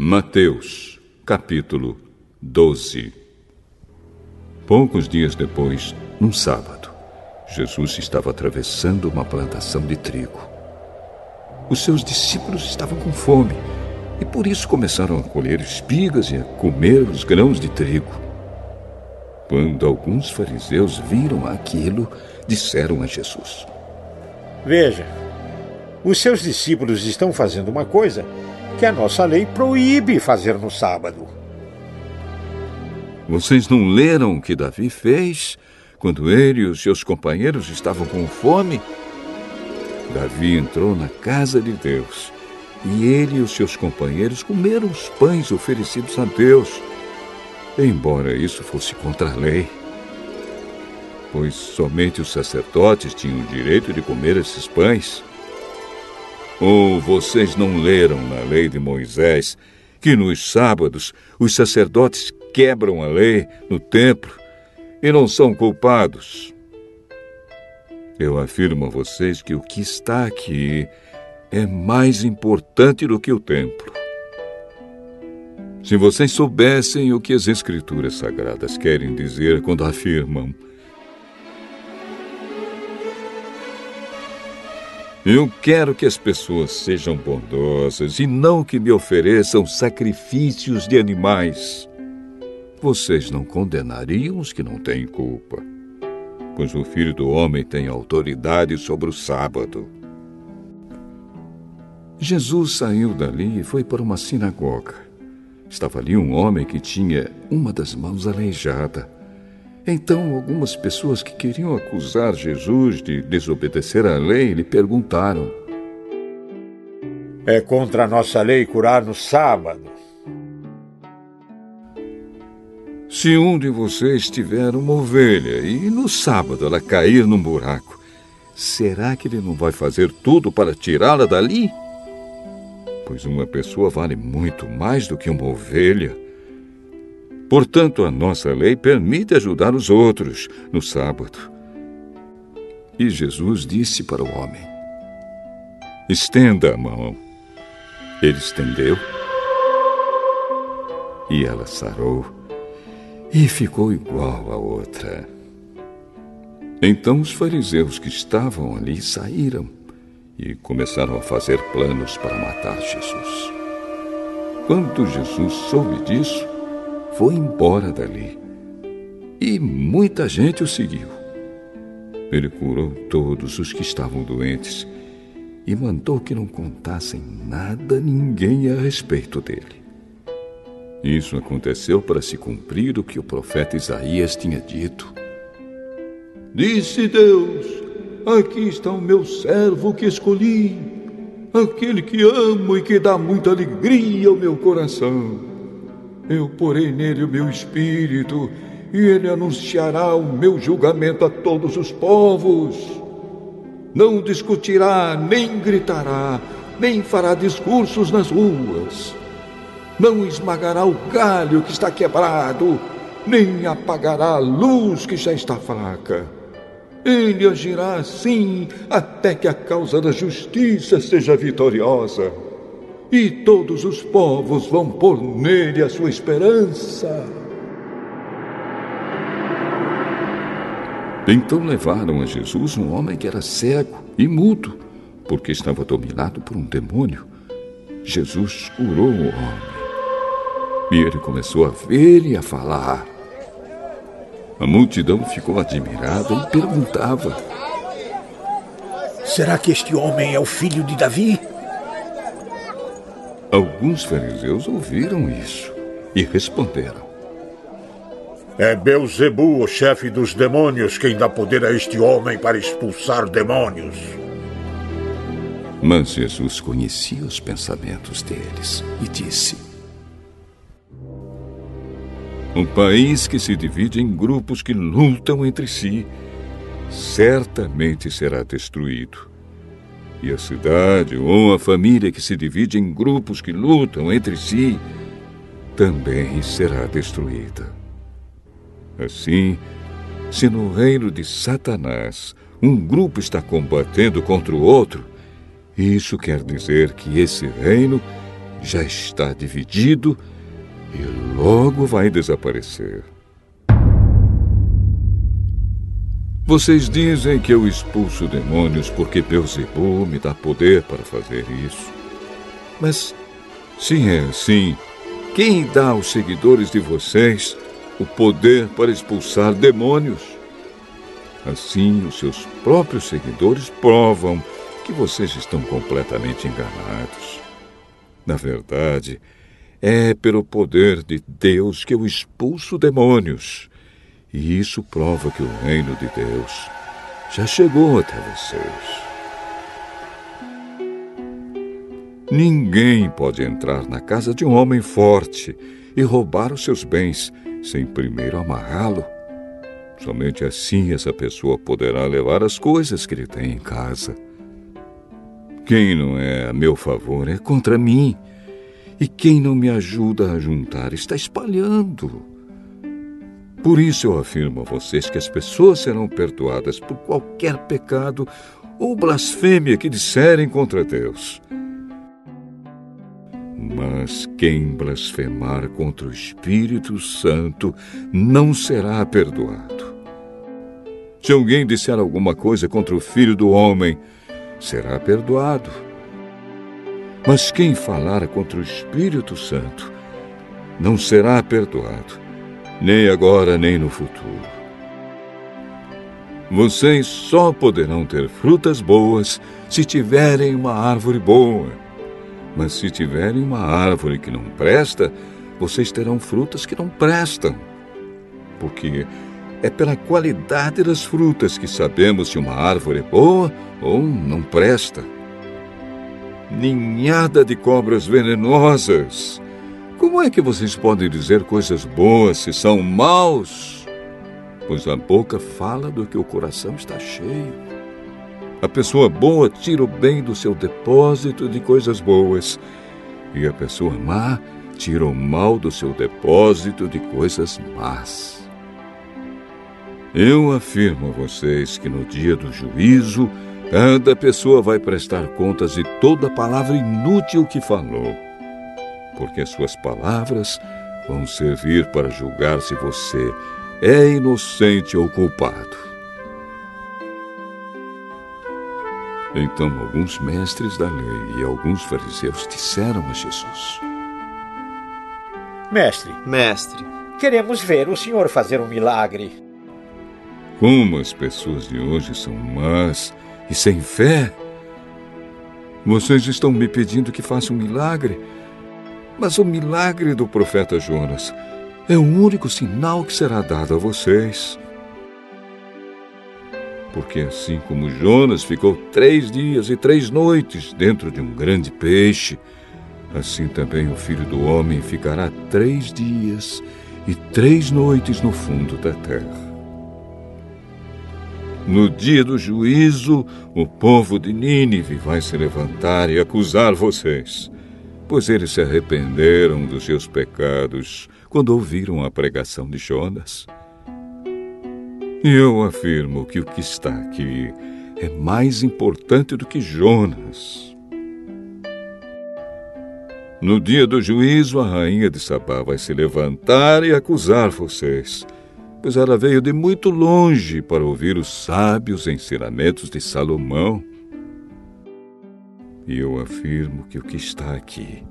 Mateus, capítulo 12. Poucos dias depois, num sábado, Jesus estava atravessando uma plantação de trigo. Os seus discípulos estavam com fome e por isso começaram a colher espigas e a comer os grãos de trigo. Quando alguns fariseus viram aquilo, disseram a Jesus: Veja, os seus discípulos estão fazendo uma coisa que a nossa lei proíbe fazer no sábado. Vocês não leram o que Davi fez quando ele e os seus companheiros estavam com fome? Davi entrou na casa de Deus e ele e os seus companheiros comeram os pães oferecidos a Deus, embora isso fosse contra a lei, pois somente os sacerdotes tinham o direito de comer esses pães. Ou vocês não leram na lei de Moisés que nos sábados os sacerdotes quebram a lei no templo e não são culpados? Eu afirmo a vocês que o que está aqui é mais importante do que o templo. Se vocês soubessem o que as Escrituras Sagradas querem dizer quando afirmam: eu quero que as pessoas sejam bondosas e não que me ofereçam sacrifícios de animais, vocês não condenariam os que não têm culpa, pois o Filho do Homem tem autoridade sobre o sábado. Jesus saiu dali e foi para uma sinagoga. Estava ali um homem que tinha uma das mãos aleijada. Então, algumas pessoas que queriam acusar Jesus de desobedecer à lei lhe perguntaram: é contra a nossa lei curar no sábado? Se um de vocês tiver uma ovelha e no sábado ela cair num buraco, será que ele não vai fazer tudo para tirá-la dali? Pois uma pessoa vale muito mais do que uma ovelha. Portanto, a nossa lei permite ajudar os outros no sábado. E Jesus disse para o homem: estenda a mão. Ele estendeu e ela sarou e ficou igual à outra. Então os fariseus que estavam ali saíram e começaram a fazer planos para matar Jesus. Quando Jesus soube disso, foi embora dali e muita gente o seguiu. Ele curou todos os que estavam doentes e mandou que não contassem nada a ninguém a respeito dele. Isso aconteceu para se cumprir o que o profeta Isaías tinha dito: disse Deus, aqui está o meu servo que escolhi, aquele que amo e que dá muita alegria ao meu coração. Eu porei nele o meu espírito, e ele anunciará o meu julgamento a todos os povos. Não discutirá, nem gritará, nem fará discursos nas ruas. Não esmagará o galho que está quebrado, nem apagará a luz que já está fraca. Ele agirá assim até que a causa da justiça seja vitoriosa. E todos os povos vão pôr nele a sua esperança. Então levaram a Jesus um homem que era cego e mudo, porque estava dominado por um demônio. Jesus curou o homem. E ele começou a ver e a falar. A multidão ficou admirada e perguntava: será que este homem é o filho de Davi? Alguns fariseus ouviram isso e responderam: é Beelzebu, o chefe dos demônios, quem dá poder a este homem para expulsar demônios. Mas Jesus conhecia os pensamentos deles e disse: um país que se divide em grupos que lutam entre si certamente será destruído. E a cidade ou a família que se divide em grupos que lutam entre si também será destruída. Assim, se no reino de Satanás um grupo está combatendo contra o outro, isso quer dizer que esse reino já está dividido e logo vai desaparecer. Vocês dizem que eu expulso demônios porque Beelzebul me dá poder para fazer isso. Mas, se é assim, quem dá aos seguidores de vocês o poder para expulsar demônios? Assim, os seus próprios seguidores provam que vocês estão completamente enganados. Na verdade, é pelo poder de Deus que eu expulso demônios. E isso prova que o reino de Deus já chegou até vocês. Ninguém pode entrar na casa de um homem forte e roubar os seus bens sem primeiro amarrá-lo. Somente assim essa pessoa poderá levar as coisas que ele tem em casa. Quem não é a meu favor é contra mim. E quem não me ajuda a juntar está espalhando. Por isso eu afirmo a vocês que as pessoas serão perdoadas por qualquer pecado ou blasfêmia que disserem contra Deus. Mas quem blasfemar contra o Espírito Santo não será perdoado. Se alguém disser alguma coisa contra o Filho do Homem, será perdoado. Mas quem falar contra o Espírito Santo não será perdoado, nem agora nem no futuro. Vocês só poderão ter frutas boas se tiverem uma árvore boa. Mas se tiverem uma árvore que não presta, vocês terão frutas que não prestam. Porque é pela qualidade das frutas que sabemos se uma árvore é boa ou não presta. Ninhada de cobras venenosas! Como é que vocês podem dizer coisas boas se são maus? Pois a boca fala do que o coração está cheio. A pessoa boa tira o bem do seu depósito de coisas boas, e a pessoa má tira o mal do seu depósito de coisas más. Eu afirmo a vocês que no dia do juízo, cada pessoa vai prestar contas de toda palavra inútil que falou, porque as suas palavras vão servir para julgar se você é inocente ou culpado. Então alguns mestres da lei e alguns fariseus disseram a Jesus: Mestre, queremos ver o senhor fazer um milagre. Como as pessoas de hoje são más e sem fé! Vocês estão me pedindo que faça um milagre, mas o milagre do profeta Jonas é o único sinal que será dado a vocês. Porque assim como Jonas ficou 3 dias e 3 noites dentro de um grande peixe, assim também o Filho do Homem ficará 3 dias e 3 noites no fundo da terra. No dia do juízo, o povo de Nínive vai se levantar e acusar vocês, pois eles se arrependeram dos seus pecados quando ouviram a pregação de Jonas. E eu afirmo que o que está aqui é mais importante do que Jonas. No dia do juízo, a rainha de Sabá vai se levantar e acusar vocês, pois ela veio de muito longe para ouvir os sábios ensinamentos de Salomão. E eu afirmo que o que está aqui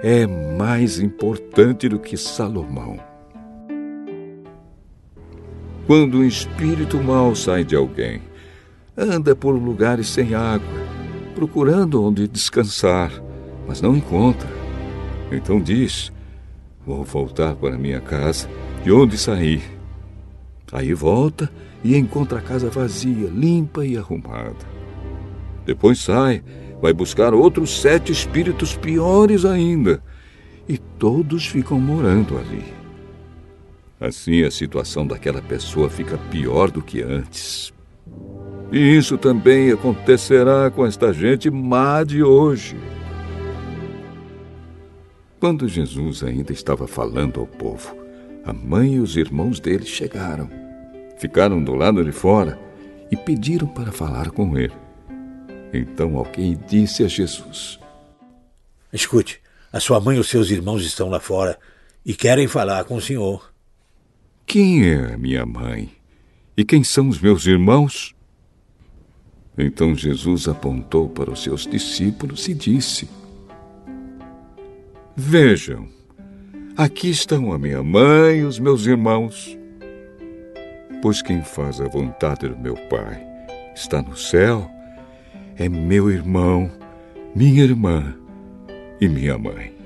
é mais importante do que Salomão. Quando um espírito mau sai de alguém, anda por lugares sem água, procurando onde descansar, mas não encontra. Então diz: vou voltar para minha casa, de onde saí. Aí volta e encontra a casa vazia, limpa e arrumada. Depois sai, vai buscar outros 7 espíritos piores ainda, e todos ficam morando ali. Assim a situação daquela pessoa fica pior do que antes. E isso também acontecerá com esta gente má de hoje. Quando Jesus ainda estava falando ao povo, a mãe e os irmãos dele chegaram. Ficaram do lado de fora e pediram para falar com ele. Então alguém disse a Jesus: Escute, A sua mãe e os seus irmãos estão lá fora e querem falar com o senhor. Quem é a minha mãe? E quem são os meus irmãos? Então Jesus apontou para os seus discípulos e disse: Vejam, aqui estão a minha mãe e os meus irmãos. Pois quem faz a vontade do meu Pai está no céu, é meu irmão, minha irmã e minha mãe.